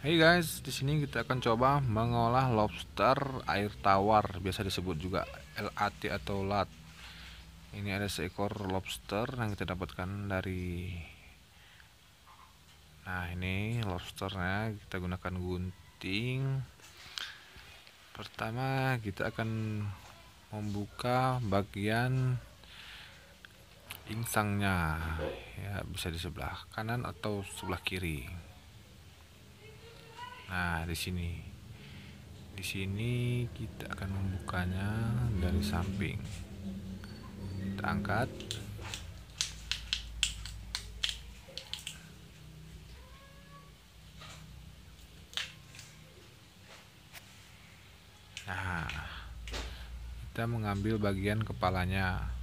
Hey guys, di sini kita akan coba mengolah lobster air tawar, biasa disebut juga LAT atau lat. Ini ada seekor lobster yang kita dapatkan dari. Nah, ini lobsternya kita gunakan gunting. Pertama, kita akan membuka bagian insangnya. Ya, bisa di sebelah kanan atau sebelah kiri. Nah, di sini. Di sini kita akan membukanya dari samping. Kita angkat. Nah, kita mengambil bagian kepalanya.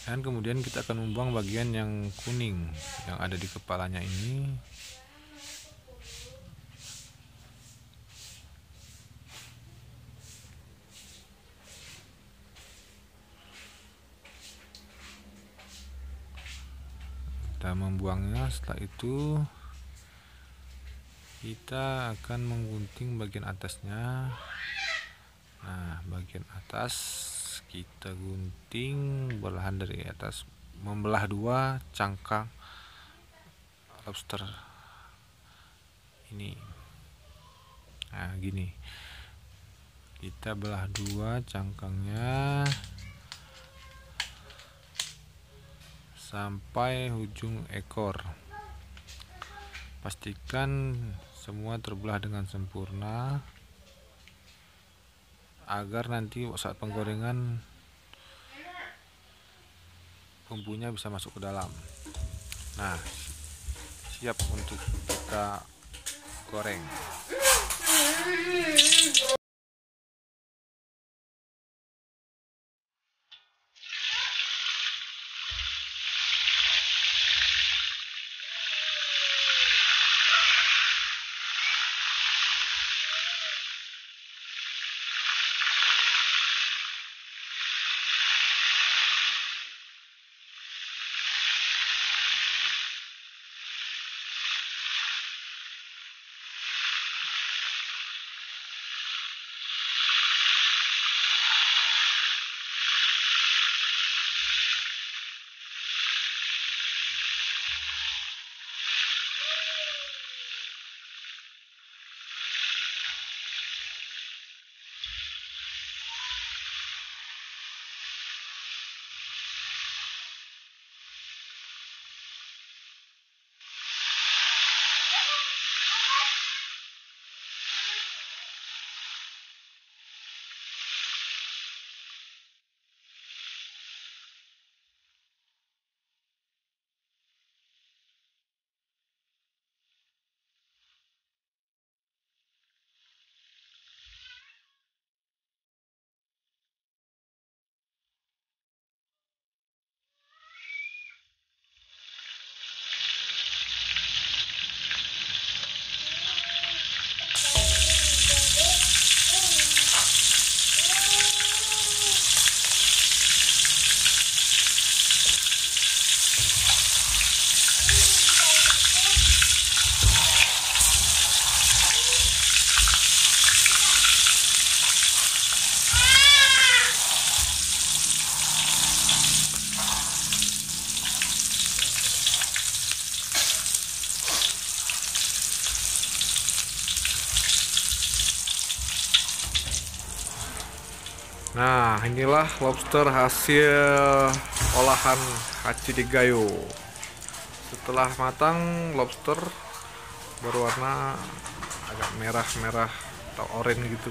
Dan kemudian kita akan membuang bagian yang kuning yang ada di kepalanya ini. Kita membuangnya, setelah itu kita akan menggunting bagian atasnya. Nah, bagian atas kita gunting belahan dari atas, membelah dua cangkang lobster ini. Nah, gini. Kita belah dua cangkangnya sampai ujung ekor. Pastikan semua terbelah dengan sempurna agar nanti saat penggorengan bumbunya bisa masuk ke dalam. Nah, siap untuk kita goreng. Nah, inilah lobster hasil olahan Hachidegayo. Setelah matang, lobster berwarna agak merah-merah atau oranye gitu.